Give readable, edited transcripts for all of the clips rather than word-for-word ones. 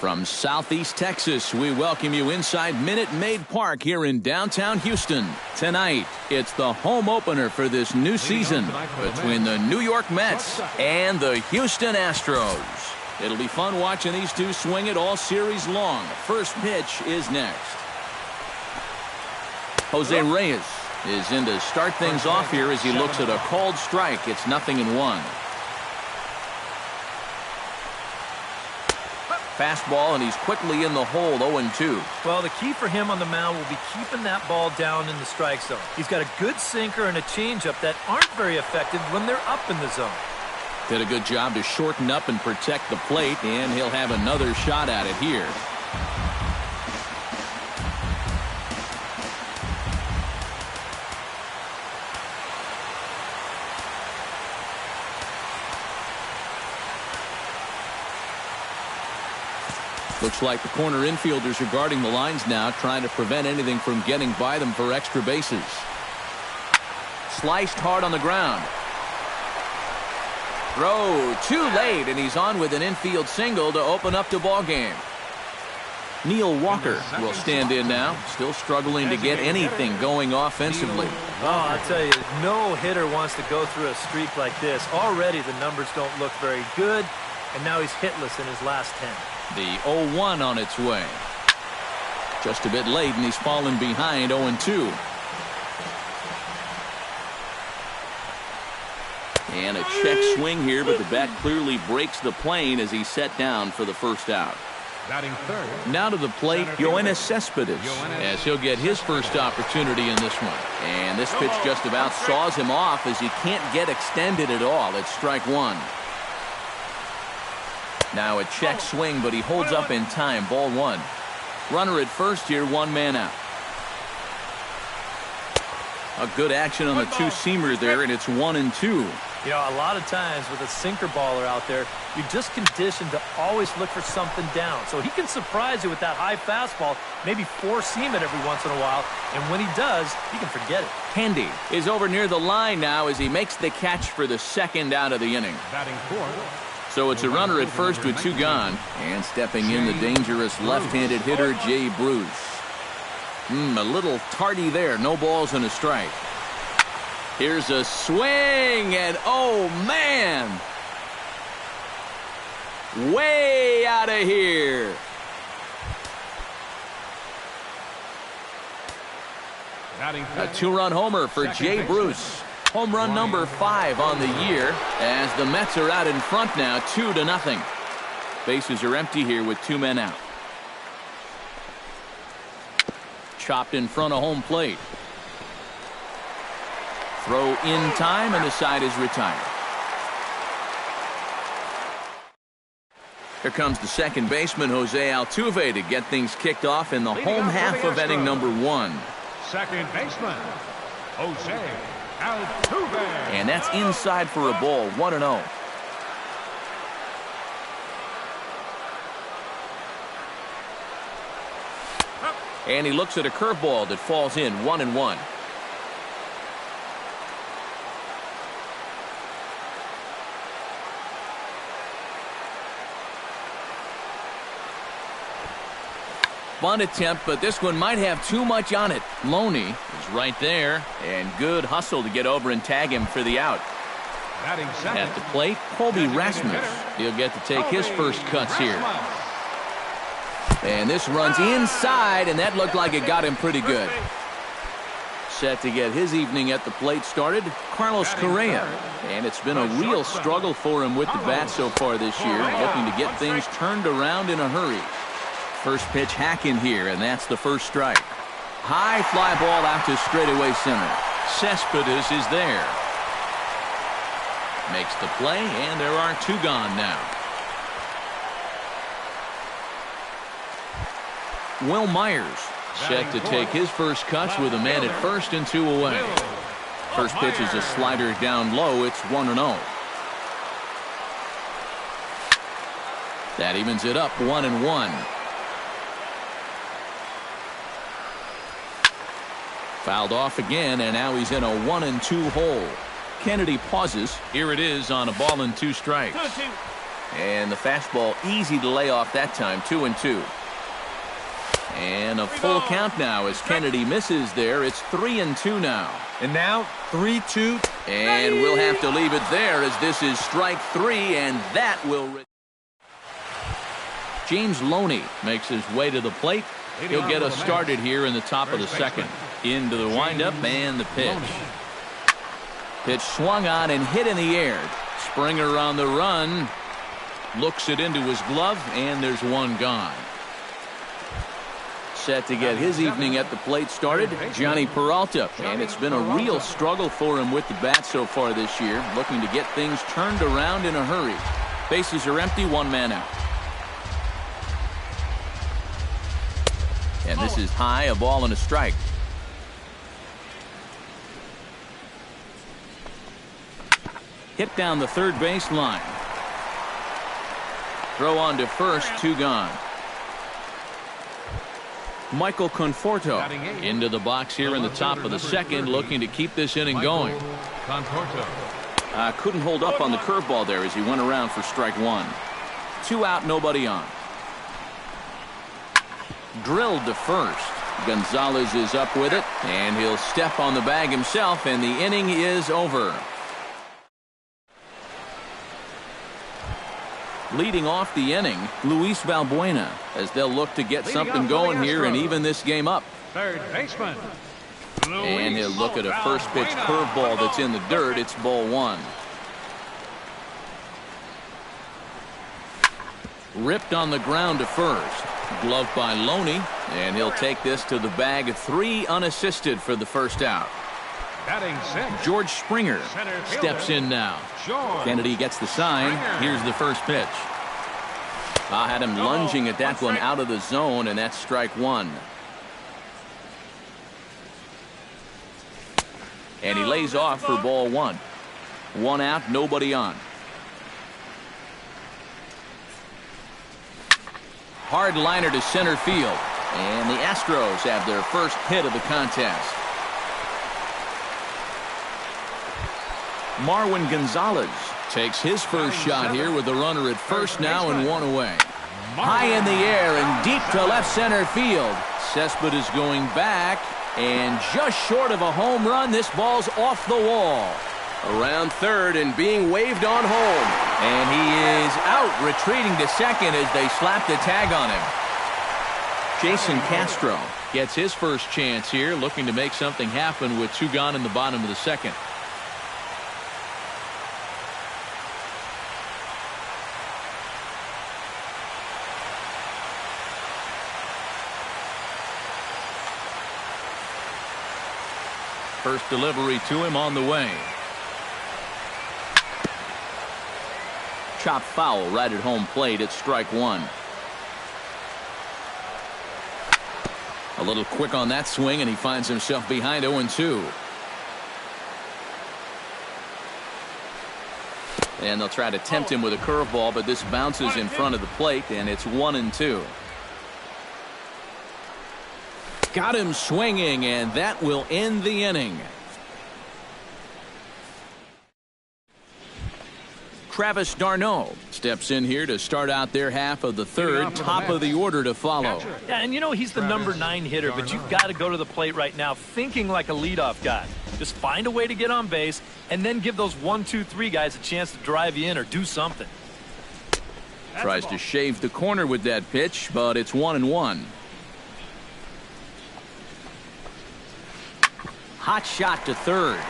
From Southeast Texas, we welcome you inside Minute Maid Park here in downtown Houston. Tonight, it's the home opener for this new season between the New York Mets and the Houston Astros. It'll be fun watching these two swing it all series long. First pitch is next. Jose Reyes is in to start things off here as he looks at a called strike. It's 0-1. Fastball, and he's quickly in the hole, 0-2. Well, the key for him on the mound will be keeping that ball down in the strike zone. He's got a good sinker and a changeup that aren't very effective when they're up in the zone. Did a good job to shorten up and protect the plate, and he'll have another shot at it here. Looks like the corner infielders are guarding the lines now, trying to prevent anything from getting by them for extra bases. Sliced hard on the ground. Throw too late, and he's on with an infield single to open up the ball game. Neil Walker will stand in now, still struggling to get anything going offensively. Oh, I'll tell you, no hitter wants to go through a streak like this. Already the numbers don't look very good, and now he's hitless in his last 10. The 0-1 on its way. Just a bit late, and he's fallen behind 0-2. And a check swing here, but the bat clearly breaks the plane as he's set down for the first out. Now to the plate, Yoenis Cespedes, as he'll get his first opportunity in this one. And this pitch just about saws him off as he can't get extended at all. It's strike one. Now a check swing, but he holds up in time. Ball one. Runner at first here, one man out. A good action on the two-seamer there, and it's 1-2. You know, a lot of times with a sinker baller out there, you're just conditioned to always look for something down. So he can surprise you with that high fastball, maybe four-seam it every once in a while, and when he does, you can forget it. Handy is over near the line now as he makes the catch for the second out of the inning. Batting fourth. So it's a runner at first with two gone. And stepping in, the dangerous left-handed hitter, Jay Bruce. A little tardy there. No balls and a strike. Here's a swing, and oh, man! Way out of here. A two-run homer for Jay Bruce. Home run number 5 on the year as the Mets are out in front now, 2-0. Bases are empty here with two men out. Chopped in front of home plate. Throw in time, and the side is retired. Here comes the second baseman, Jose Altuve, to get things kicked off in the home half of inning number 1. Second baseman, Jose Altuve. And that's inside for a ball, 1-0. And he looks at a curveball that falls in, 1-1. Bunt attempt, but this one might have too much on it. Loney is right there, and good hustle to get over and tag him for the out. At the plate, Colby Rasmus. He'll get to take his first cuts here. And this runs inside, and that looked like it got him pretty good. Set to get his evening at the plate started, Carlos Correa. And it's been a real struggle for him with the bat so far this year, looking to get things turned around in a hurry. First pitch hacking here, and that's the first strike. High fly ball out to straightaway center. Cespedes is there. Makes the play, and there are two gone now. Will Myers set to take his first cuts with a man at first and 2 away. First pitch is a slider down low. It's 1-0. That evens it up, 1-1. Fouled off again, and now he's in a 1-2 hole. Kennedy pauses. Here it is on a ball and 2 strikes. And the fastball easy to lay off that time, 2-2. And a full count now as Kennedy misses there. It's 3-2 now. And now 3-2. And we'll have to leave it there as this is strike 3, and that will... James Loney makes his way to the plate. He'll get us started here in the top of the second. Into the windup and the pitch. Pitch swung on and hit in the air. Springer on the run. Looks it into his glove, and there's one gone. Set to get his evening at the plate started, Johnny Peralta. And it's been a real struggle for him with the bat so far this year. Looking to get things turned around in a hurry. Bases are empty, one man out. And this is high, a ball and a strike. Hit down the third base line. Throw on to first, 2 gone. Michael Conforto into the box here in the top of the second, looking to keep this inning going. Couldn't hold up on the curveball there as he went around for strike 1. 2 out, nobody on. Drilled to first. Gonzalez is up with it, and he'll step on the bag himself, and the inning is over. Leading off the inning, Luis Valbuena, as they'll look to get something going here and even this game up. Third baseman. And he'll look at a first pitch curveball that's in the dirt. It's ball 1. Ripped on the ground to first. Gloved by Loney, and he'll take this to the bag. 3 unassisted for the first out. Batting 6. George Springer steps in now. Kennedy gets the sign. Here's the first pitch. Had him lunging at that one out of the zone, and that's strike 1. And he lays off for ball 1. 1 out, nobody on. Hard liner to center field. And the Astros have their first hit of the contest. Marwin Gonzalez takes his first shot here with the runner at first now and 1 away. High in the air and deep to left center field. Cespedes going back and just short of a home run. This ball's off the wall. Around third and being waved on home. And he is out, retreating to second as they slap the tag on him. Jason Castro gets his first chance here, looking to make something happen with 2 gone in the bottom of the second. First delivery to him on the way. Chop foul right at home plate. It's strike 1. A little quick on that swing, and he finds himself behind 0-2. And they'll try to tempt him with a curveball, but this bounces in front of the plate, and it's 1-2. Got him swinging, and that will end the inning. Travis d'Arnaud steps in here to start out their half of the third. Top of the order to follow. Yeah, and you know he's the number 9 hitter, but you've got to go to the plate right now thinking like a leadoff guy. Just find a way to get on base and then give those 1, 2, 3 guys a chance to drive you in or do something. Tries to shave the corner with that pitch, but it's 1-1. Hot shot to third.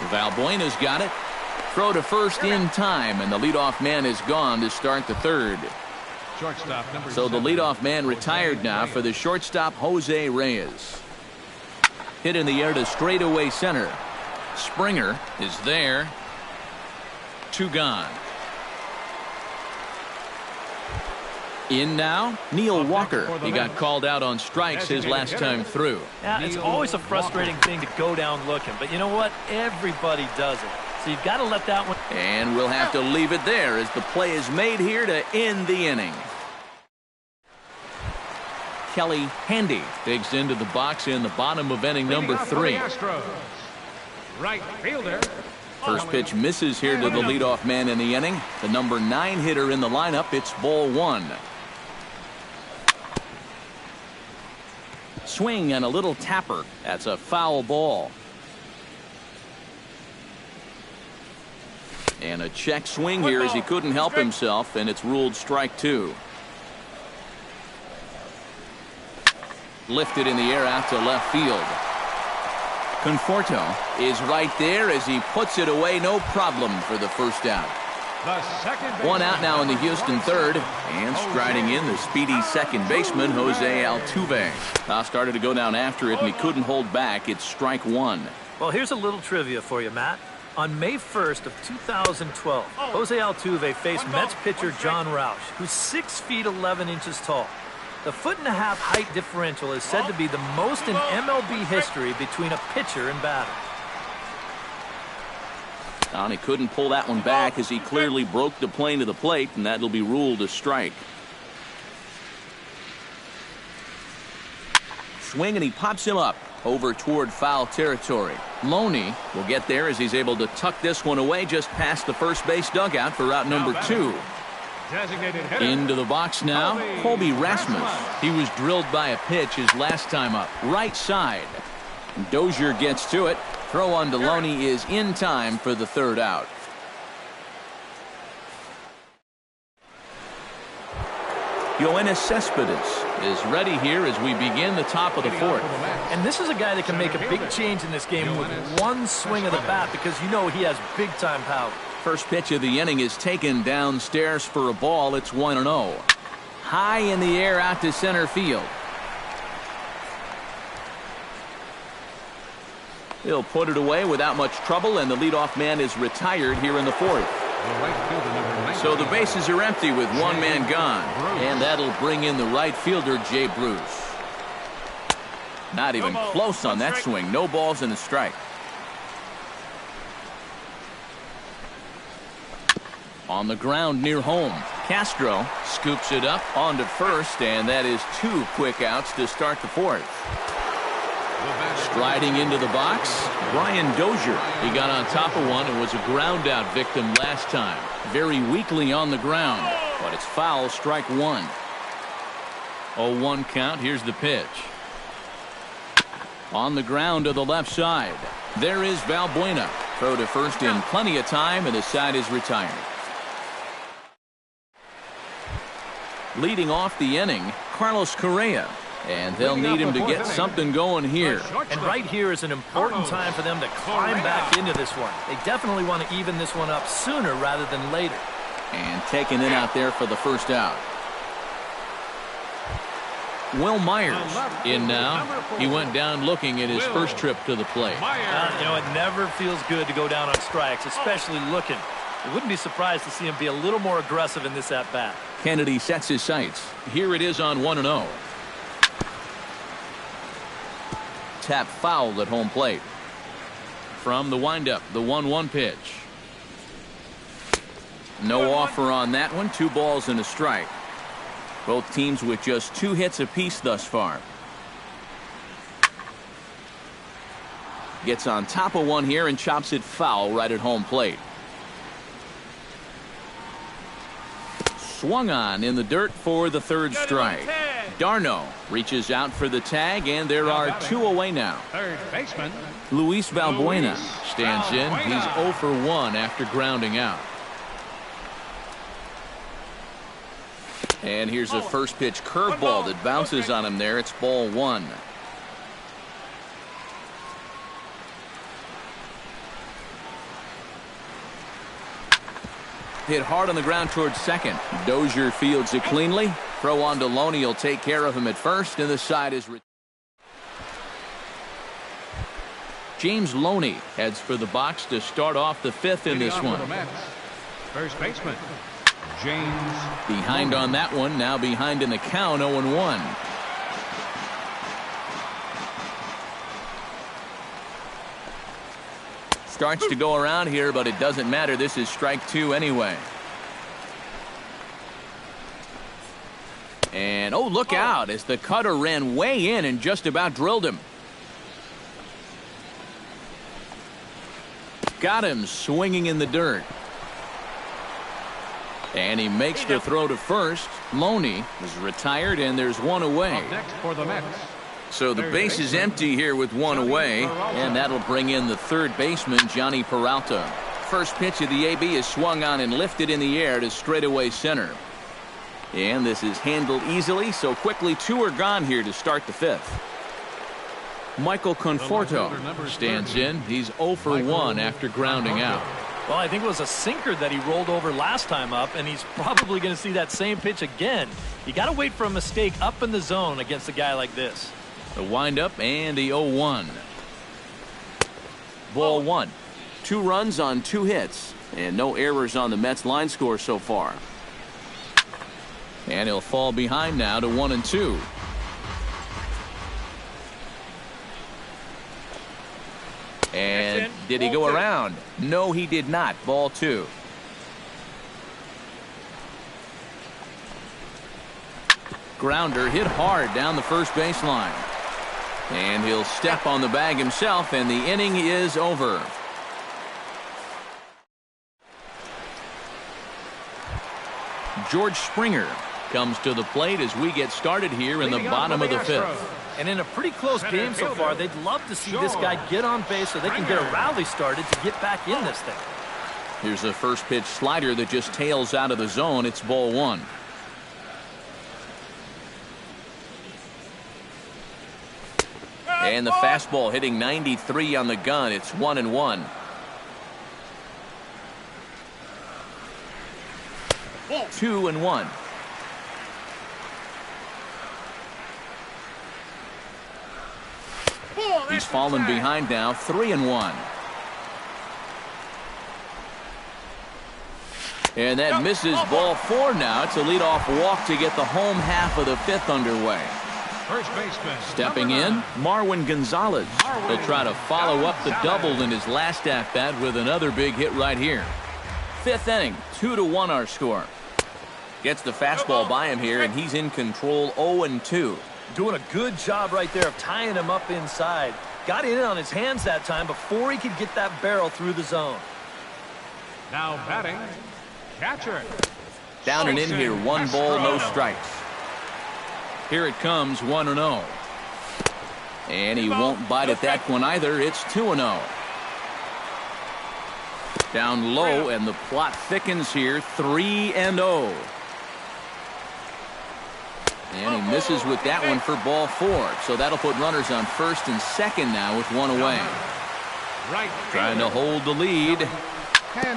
Valbuena's got it. Throw to first in time, and the leadoff man is gone to start the third. So the leadoff man retired now for the shortstop, Jose Reyes. Hit in the air to straightaway center. Springer is there. 2 gone. In now, Neil Walker. He got called out on strikes his last time through. Yeah, it's always a frustrating thing to go down looking, but you know what? Everybody does it. So you've got to let that one. And we'll have to leave it there as the play is made here to end the inning. Kelly Handy digs into the box in the bottom of inning number 3. Right fielder, First pitch misses here to the leadoff man in the inning. The number 9 hitter in the lineup. It's ball 1. Swing and a little tapper. That's a foul ball. And a check swing here as he couldn't help himself, and it's ruled strike 2. Lifted in the air out to left field. Conforto is right there as he puts it away, no problem for the first out. One out now in the Houston third, and striding in the speedy second baseman Jose Altuve. Started to go down after it, and he couldn't hold back. It's strike 1. Well, here's a little trivia for you, Matt. On May 1st of 2012, Jose Altuve faced Mets pitcher John Roush, who's 6 feet 11 inches tall. The 1.5-foot height differential is said to be the most in MLB history between a pitcher and batter. And he couldn't pull that one back as he clearly broke the plane to the plate, and that'll be ruled a strike. Swing, and he pops him up over toward foul territory. Loney will get there as he's able to tuck this one away just past the first base dugout for out number 2. Into the box now, Colby Rasmus. He was drilled by a pitch his last time up. Right side. Dozier gets to it. Throw on Deloney is in time for the third out. Yoenis Cespedes is ready here as we begin the top of the fourth. And this is a guy that can make a big change in this game with one swing of the bat, because you know he has big-time power. First pitch of the inning is taken downstairs for a ball. It's 1-0. High in the air out to center field. He'll put it away without much trouble, and the leadoff man is retired here in the fourth. So the bases are empty with one man gone, and that'll bring in the right fielder, Jay Bruce. Not even close on that swing. No balls and a strike. On the ground near home, Castro scoops it up onto first, and that is 2 quick outs to start the fourth. Striding into the box, Brian Dozier. He got on top of one and was a ground out victim last time. Very weakly on the ground, but it's foul, strike 1. 0-1 count. Here's the pitch. On the ground to the left side. There is Valbuena. Throw to first in plenty of time, and the side is retired. Leading off the inning, Carlos Correa. And they'll need him to get something going here. And right here is an important time for them to climb back into this one. They definitely want to even this one up sooner rather than later. And taking it out there for the first out. Will Myers in now. He went down looking at his first trip to the plate. You know, it never feels good to go down on strikes, especially looking. I wouldn't be surprised to see him be a little more aggressive in this at-bat. Kennedy sets his sights. Here it is on 1-0. Tap foul at home plate. From the windup, the 1-1 pitch. No offer on that one. 2 balls and a strike. Both teams with just 2 hits apiece thus far. Gets on top of one here and chops it foul right at home plate. Swung on in the dirt for the third strike. Darno reaches out for the tag, and there are 2 away now. Third baseman Luis Valbuena stands in. He's 0 for 1 after grounding out. And here's a first pitch curveball that bounces on him there. It's ball 1. Hit hard on the ground towards second. Dozier fields it cleanly. Throw on to Loney. He'll take care of him at first, and the side is. James Loney heads for the box to start off the 5th in this one. First baseman James. Behind on that one. Now behind in the count, 0-1. Starts to go around here, but it doesn't matter. This is strike 2 anyway. And oh, look out as the cutter ran way in and just about drilled him. Got him swinging in the dirt. And he makes the throw to first. Loney is retired, and there's one away. Up next for the Mets. So the base is empty here with one away, and that'll bring in the third baseman, Johnny Peralta. First pitch of the AB is swung on and lifted in the air to straightaway center. And this is handled easily, so quickly two are gone here to start the fifth. Michael Conforto stands in. He's 0 for 1 after grounding out. Well, I think it was a sinker that he rolled over last time up, and he's probably going to see that same pitch again. You got to wait for a mistake up in the zone against a guy like this. The windup and the 0-1. Ball one. 2 runs on 2 hits, and no errors on the Mets line score so far. And he'll fall behind now to 1-2. And did he go around? No, he did not. Ball 2. Grounder hit hard down the first baseline. And he'll step on the bag himself, and the inning is over. George Springer comes to the plate as we get started here in the bottom of the fifth. And in a pretty close game so far, they'd love to see this guy get on base so they can get a rally started to get back in this thing. Here's the first pitch slider that just tails out of the zone. It's ball 1. And the fastball hitting 93 on the gun. It's 1-1. Two and 1. He's fallen behind now. 3-1. And that misses. Ball 4 now. It's a leadoff walk to get the home half of the fifth underway. First baseman. Stepping in, Marwin Gonzalez. He'll try to follow up the double in his last at-bat with another big hit right here. Fifth inning, 2-1 our score. Gets the fastball by him here, and he's in control. 0-2. Doing a good job right there of tying him up inside. Got in on his hands that time before he could get that barrel through the zone. Now batting, catcher. Down and in here, 1 ball, no strikes. Here it comes, 1-0. And he won't bite at that one either. It's 2-0. Down low, and the plot thickens here. 3-0. And he misses with that one for ball 4. So that'll put runners on first and second now with 1 away. Trying to hold the lead.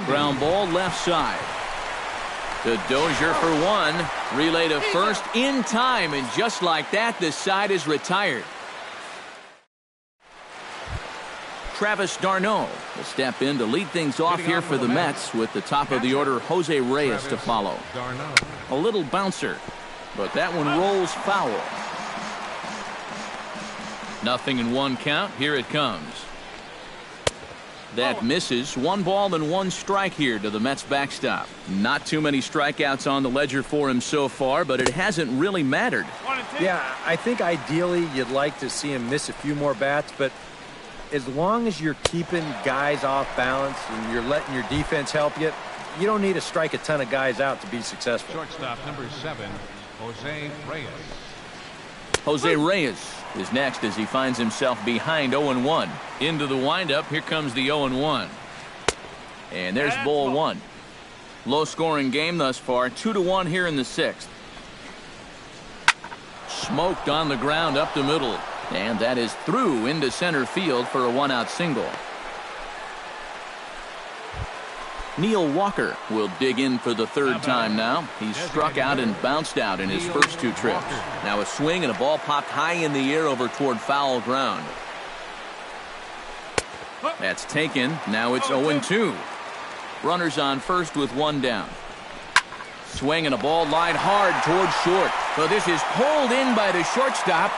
Ground ball left side. To Dozier for 1. Relay to first in time, and just like that, the side is retired. Travis d'Arnaud will step in to lead things off here for the Mets with the top of the order, Jose Reyes, to follow. A little bouncer, but that one rolls foul. 0-1 count. Here it comes. That misses. 1 ball and 1 strike here to the Mets backstop. Not too many strikeouts on the ledger for him so far, but it hasn't really mattered. Yeah, I think ideally you'd like to see him miss a few more bats, but as long as you're keeping guys off balance and you're letting your defense help you, you don't need to strike a ton of guys out to be successful. Shortstop number 7, Jose Reyes. Jose Reyes is next as he finds himself behind 0-1. Into the windup. Here comes the 0-1. And there's ball 1. Low scoring game thus far. 2-1 here in the 6th. Smoked on the ground up the middle. And that is through into center field for a 1-out single. Neil Walker will dig in for the 3rd time now. He's struck out and bounced out in his first 2 trips. Now a swing and a ball popped high in the air over toward foul ground. That's taken. Now it's 0-2. Runners on first with 1 down. Swing and a ball lined hard towards short. So this is pulled in by the shortstop.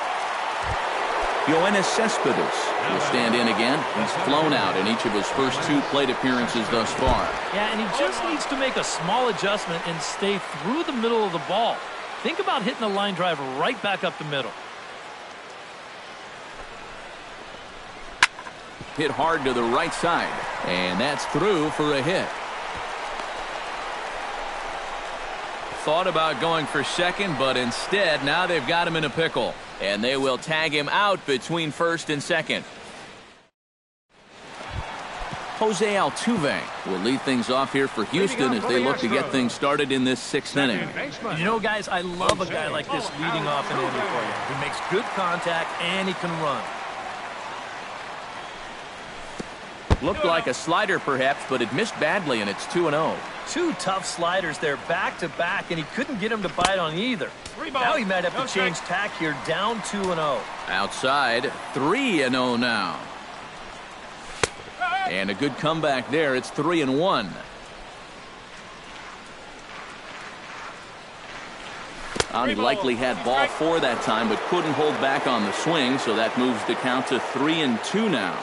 Yoenis Cespedes will stand in again. He's flown out in each of his first 2 plate appearances thus far. Yeah, and he just needs to make a small adjustment and stay through the middle of the ball. Think about hitting a line drive right back up the middle. hit hard to the right side. And that's through for a hit. Thought about going for second, but instead now they've got him in a pickle. And they will tag him out between first and second. Jose Altuve will lead things off here for Houston as they look to get things started in this sixth inning. You know, guys, I love a guy like this leading off an inning for you. He makes good contact and he can run. Looked like a slider perhaps, but it missed badly, and it's 2-0. Two tough sliders there back-to-back, and he couldn't get him to bite on either. Now he might have to change tack here, down 2-0. Outside, 3-0 now. And a good comeback there. It's 3-1. He likely had ball 4 that time, but couldn't hold back on the swing, so that moves the count to 3-2 now.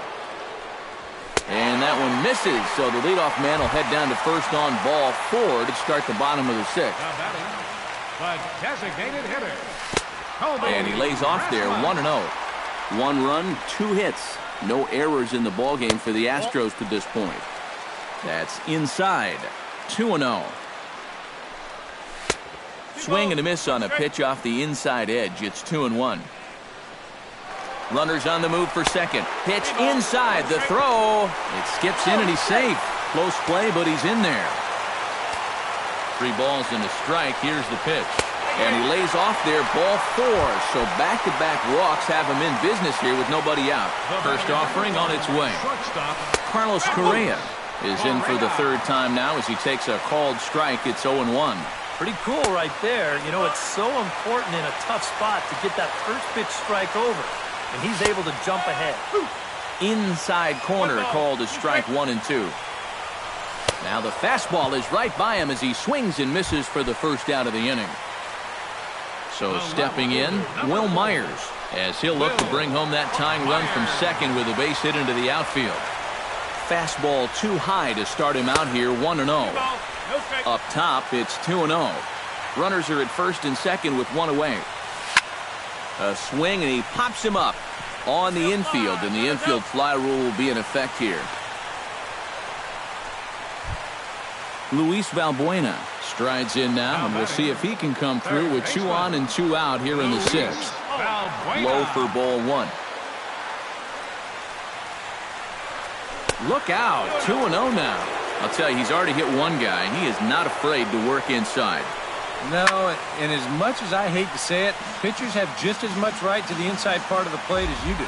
And that one misses, so the leadoff man will head down to first on ball 4 to start the bottom of the sixth. The designated hitter. And he lays off there, 1-0. 1 run, 2 hits. No errors in the ballgame for the Astros to this point. That's inside, 2-0. Swing and a miss on a pitch off the inside edge. It's 2-1. Runners on the move for second. Pitch inside, the throw. It skips in and he's safe. Close play, but he's in there. 3 balls and a strike. Here's the pitch. And he lays off there, ball 4. So back-to-back walks have him in business here with nobody out. First offering on its way. Carlos Correa is in for the 3rd time now as he takes a called strike. It's 0-1. Pretty cool right there. You know, it's so important in a tough spot to get that first pitch strike over. And he's able to jump ahead. Inside corner called as strike 1 and 2. Now the fastball is right by him as he swings and misses for the first out of the inning. So stepping in, Will Myers, as he'll look to bring home that tying run from second with a base hit into the outfield. Fastball too high to start him out here, 1-0. Up top, it's 2-0. Runners are at first and second with 1 away. A swing, and he pops him up on the infield, and the infield fly rule will be in effect here. Luis Valbuena strides in now, and we'll see if he can come through with 2 on and 2 out here in the 6th. Low for ball 1. Look out, 2-0 now. I'll tell you, he's already hit 1 guy. He is not afraid to work inside. No, and as much as I hate to say it, pitchers have just as much right to the inside part of the plate as you do.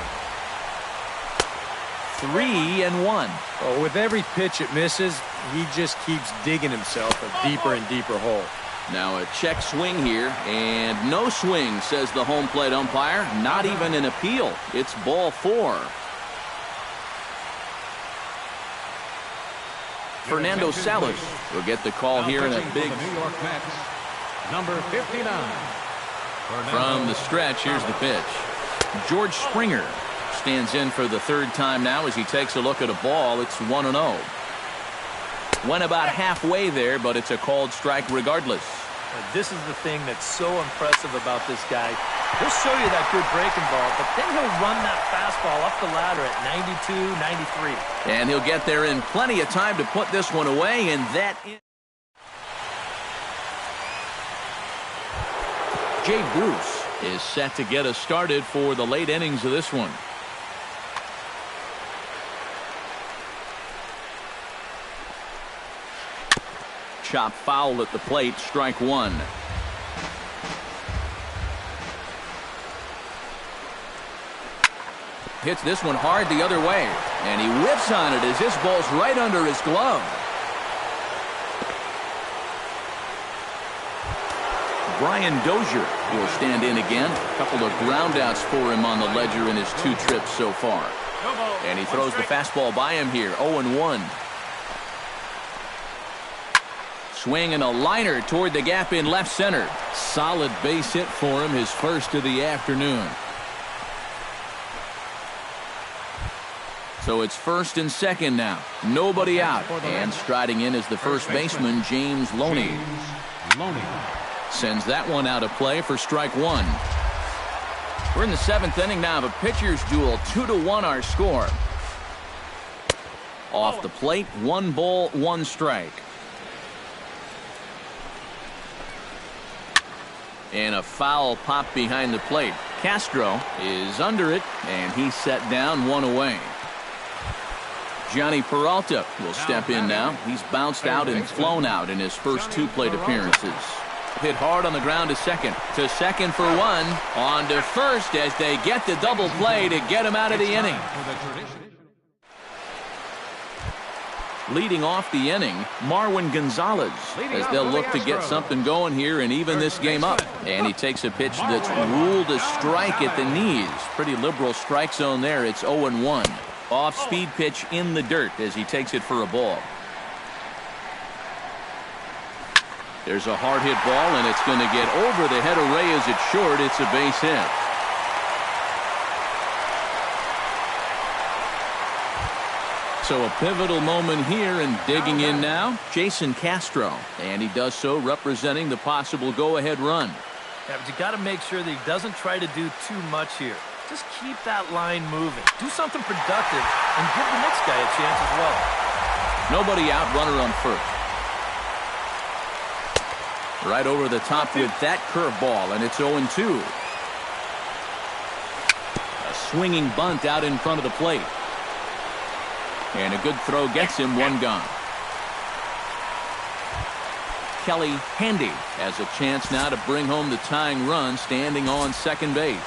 3-1. Oh, with every pitch it misses, he just keeps digging himself a deeper and deeper hole. Now a check swing here, and no swing, says the home plate umpire. Not even an appeal. It's ball 4. Fernando Salas will get the call here in a big... New York Mets, number 59. From the stretch, here's the pitch. George Springer stands in for the 3rd time now as he takes a look at a ball. It's 1-0. Went about halfway there, but it's a called strike regardless. This is the thing that's so impressive about this guy. He'll show you that good breaking ball, but then he'll run that fastball up the ladder at 92, 93. And he'll get there in plenty of time to put this one away, and that is... Jay Bruce is set to get us started for the late innings of this one. Chop foul at the plate, strike 1. Hits this one hard the other way, and he whips on it as this ball's right under his glove. Brian Dozier will stand in again. A couple of groundouts for him on the ledger in his 2 trips so far. And he throws the fastball by him here, 0-1. Swing and a liner toward the gap in left center. Solid base hit for him, his first of the afternoon. So it's first and second now. Nobody out. And striding in is the first baseman, James Loney. Sends that one out of play for strike 1. We're in the 7th inning now of a pitcher's duel. 2-1 our score. Off the plate, 1 ball, 1 strike. And a foul pop behind the plate. Castro is under it, and he's set down 1 away. Johnny Peralta will step in now. He's bounced out and flown out in his first 2 plate appearances. Hit hard on the ground to second. To second for 1. On to first as they get the double play to get him out of the inning. Leading off the inning, Marwin Gonzalez, as they'll look to get something going here and even this game up. And he takes a pitch that's ruled a strike at the knees. Pretty liberal strike zone there. It's 0-1. Off-speed pitch in the dirt as he takes it for a ball. There's a hard hit ball, and it's going to get over the head of Reyes at short. It's a base hit. So a pivotal moment here, and digging in now, Jason Castro. And he does so representing the possible go-ahead run. Yeah, but you got to make sure that he doesn't try to do too much here. Just keep that line moving. Do something productive and give the next guy a chance as well. Nobody out, runner on first. Right over the top with that curveball, and it's 0-2. A swinging bunt out in front of the plate. And a good throw gets him 1 gone. Kelly Handy has a chance now to bring home the tying run, standing on second base.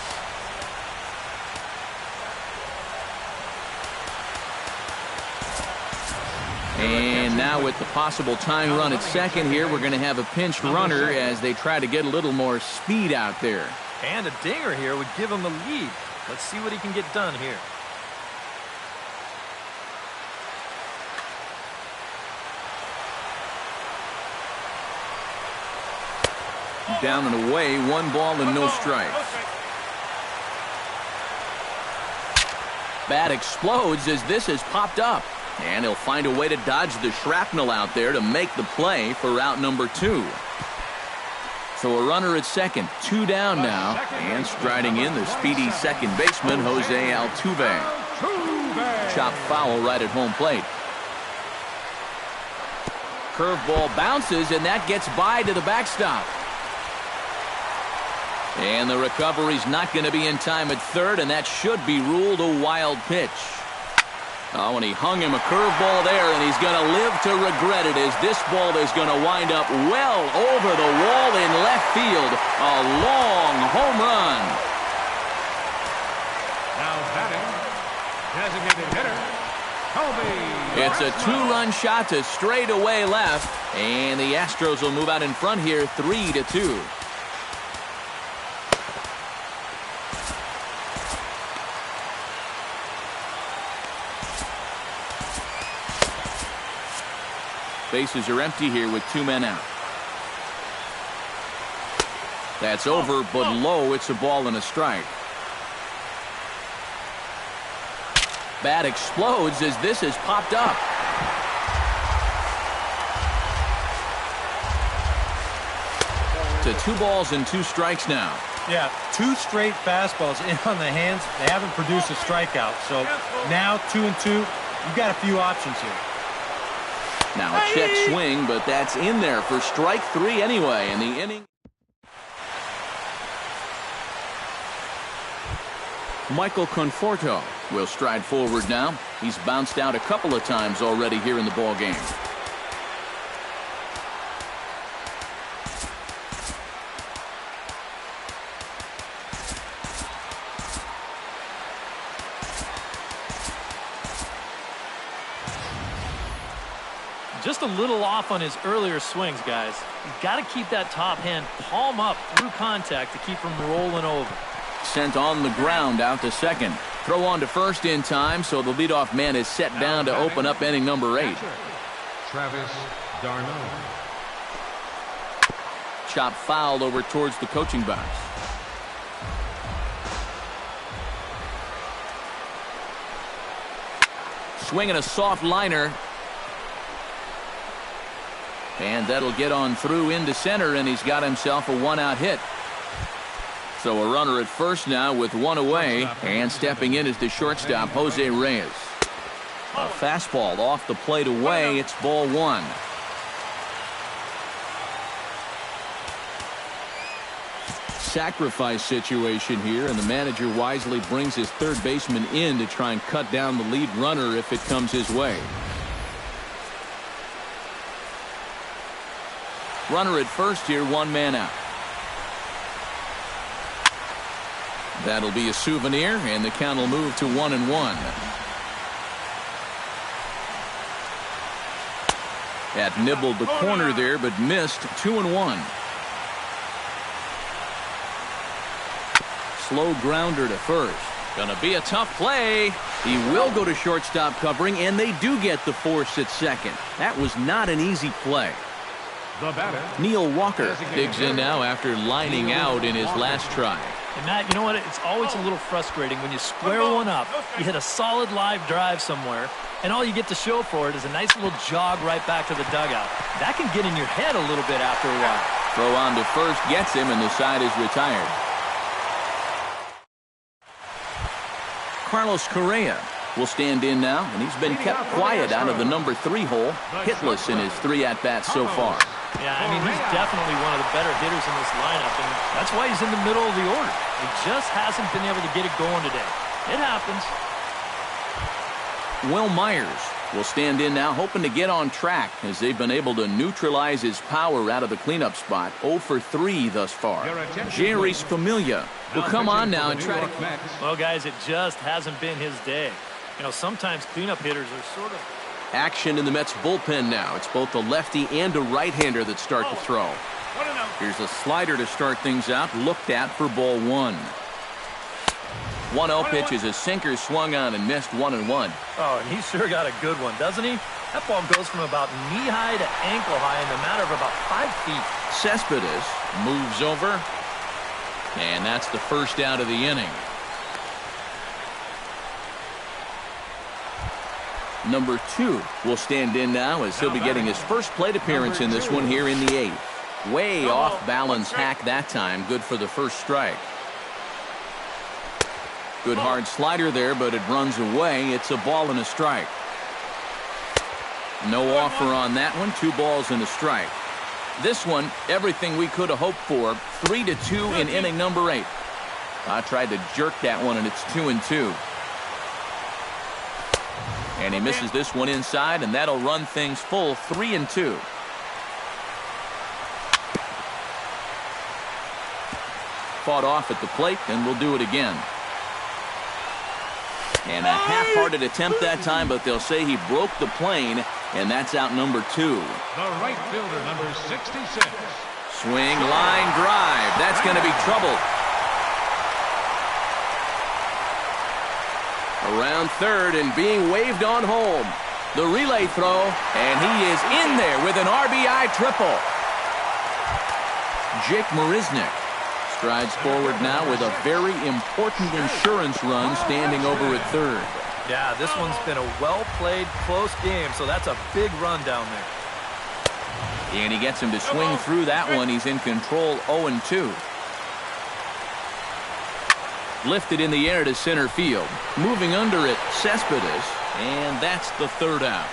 And now with the possible tying run at second here, we're going to have a pinched runner as they try to get a little more speed out there. And a dinger here would give him the lead. Let's see what he can get done here. Down and away, 1 ball and no strikes. Bat explodes as this has popped up. And he'll find a way to dodge the shrapnel out there to make the play for out number 2. So a runner at second, 2 down now, and striding in the speedy second baseman, Jose Altuve. Chopped foul right at home plate. Curveball bounces, and that gets by to the backstop. And the recovery's not going to be in time at third, and that should be ruled a wild pitch. Oh, and he hung him a curveball there, and he's going to live to regret it as this ball is going to wind up well over the wall in left field. A long home run. Now batting, designated hitter, Kobe. It's a 2-run shot to straightaway left, and the Astros will move out in front here 3-2. Bases are empty here with 2 men out. That's over, but low. It's a ball and a strike. Bat explodes as this has popped up. To 2 balls and 2 strikes now. Yeah, 2 straight fastballs in on the hands. They haven't produced a strikeout. So now 2-2. You've got a few options here. Now a check swing, but that's in there for strike 3 anyway, and the inning. Michael Conforto will stride forward now. He's bounced out a couple of times already here in the ball game. Just a little off on his earlier swings, guys. You've got to keep that top hand palm up through contact to keep him rolling over. Sent on the ground out to second. Throw on to first in time, so the leadoff man is set down to open up inning number 8. Travis d'Arnaud. Chop fouled over towards the coaching box. Swinging a soft liner. And that'll get on through into center, and he's got himself a 1-out hit. So a runner at first now with 1 away, and stepping in is the shortstop, Jose Reyes. A fastball off the plate away. It's ball one. Sacrifice situation here, and the manager wisely brings his third baseman in to try and cut down the lead runner if it comes his way. Runner at first here, one man out. That'll be a souvenir, and the count will move to 1-1. That nibbled the corner there, but missed. 2-1. Slow grounder to first. Gonna be a tough play. He will go to shortstop covering, and they do get the force at second. That was not an easy play. The batter, Neil Walker digs in now after lining out in his last try. And Matt, you know what? It's always a little frustrating when you square one up, you hit a solid live drive somewhere, and all you get to show for it is a nice little jog right back to the dugout. That can get in your head a little bit after a while. Throw on to first gets him, and the side is retired. Carlos Correa will stand in now, and he's been kept quiet out of the number 3 hole, hitless in his 3 at-bats so far. Yeah, I mean, he's definitely one of the better hitters in this lineup, and that's why he's in the middle of the order. He just hasn't been able to get it going today. It happens. Will Myers will stand in now, hoping to get on track as they've been able to neutralize his power out of the cleanup spot. 0 for 3 thus far. Jerry Familia will come on now and try to... Well, guys, it just hasn't been his day. You know, sometimes cleanup hitters are sort of... Action in the Mets bullpen now. It's both a lefty and a right-hander that start to throw. Here's a slider to start things out, looked at for ball 1. 1-0 pitch is a sinker swung on and missed. 1-1. Oh, and he sure got a good one, doesn't he? That ball goes from about knee-high to ankle-high in the matter of about 5 feet. Cespedes moves over, and that's the first out of the inning. Number 2 will stand in now as he'll be getting his first plate appearance in this one here in the 8th. Way off balance hack that time. Good for the first strike. Good hard slider there, but it runs away. It's a ball and a strike. No offer on that one. 2 balls and a strike. This one, everything we could have hoped for. 3-2 in inning number 8. I tried to jerk that one, and it's 2-2. And he misses this one inside, and that'll run things full. 3-2. Fought off at the plate, and we'll do it again. And a half-hearted attempt that time, but they'll say he broke the plane, and that's out number 2. the right fielder, number 66. Swing, line, drive. That's going to be trouble. Around third and being waved on home. The relay throw, and he is in there with an RBI triple. Jake Marisnick strides forward now with a very important insurance run standing over at third. Yeah, this one's been a well-played, close game, so that's a big run down there. And he gets him to swing through that one. He's in control. 0-2. Lifted in the air to center field. Moving under it, Cespedes, and that's the third out.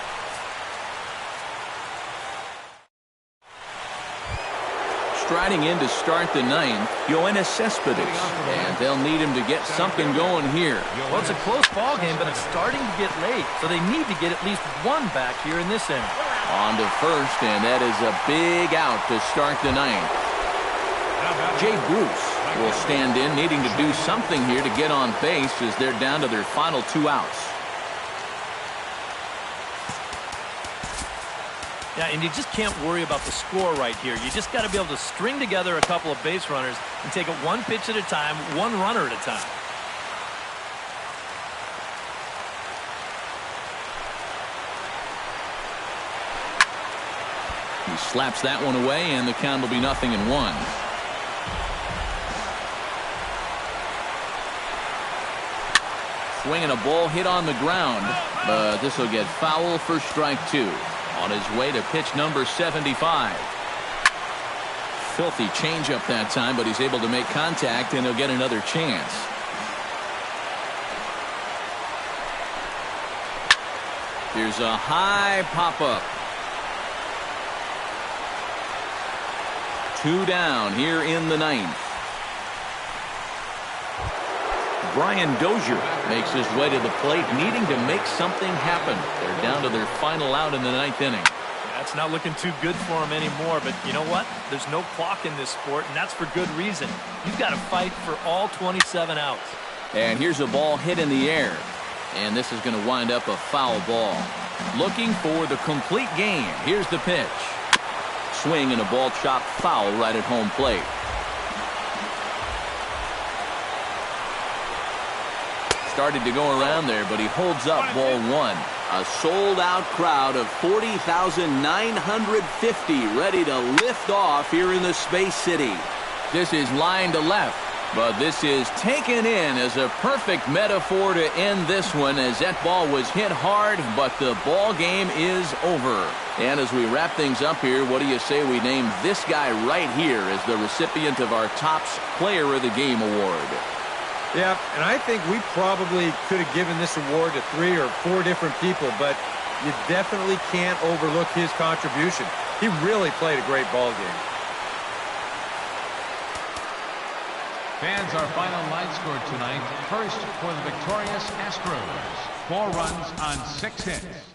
Striding in to start the 9th, Yoenis Cespedes, and they'll need him to get something going here. Well, it's a close ball game, but it's starting to get late, so they need to get at least one back here in this inning. On to first, and that is a big out to start the 9th. Jay Bruce will stand in, needing to do something here to get on base as they're down to their final 2 outs. Yeah, and you just can't worry about the score right here. You just got to be able to string together a couple of base runners and take it one pitch at a time, one runner at a time. He slaps that one away, and the count will be 0-1. Swinging a ball hit on the ground, but this will get foul for strike 2. On his way to pitch number 75. Filthy changeup that time, but he's able to make contact, and he'll get another chance. Here's a high pop-up. 2 down here in the 9th. Brian Dozier makes his way to the plate, needing to make something happen. They're down to their final out in the 9th inning. That's not looking too good for him anymore, but you know what? There's no clock in this sport, and that's for good reason. You've got to fight for all 27 outs. And here's a ball hit in the air, and this is going to wind up a foul ball. Looking for the complete game. Here's the pitch. Swing and a ball chopped foul right at home plate. Started to go around there, but he holds up ball 1. A sold-out crowd of 40,950 ready to lift off here in the Space City. This is line to left, but this is taken in as a perfect metaphor to end this one, as that ball was hit hard, but the ball game is over. And as we wrap things up here, what do you say we name this guy right here as the recipient of our Topps Player of the Game award? Yeah, and I think we probably could have given this award to 3 or 4 different people, but you definitely can't overlook his contribution. He really played a great ball game. Fans, our final line score tonight. First for the victorious Astros. 4 runs on 6 hits.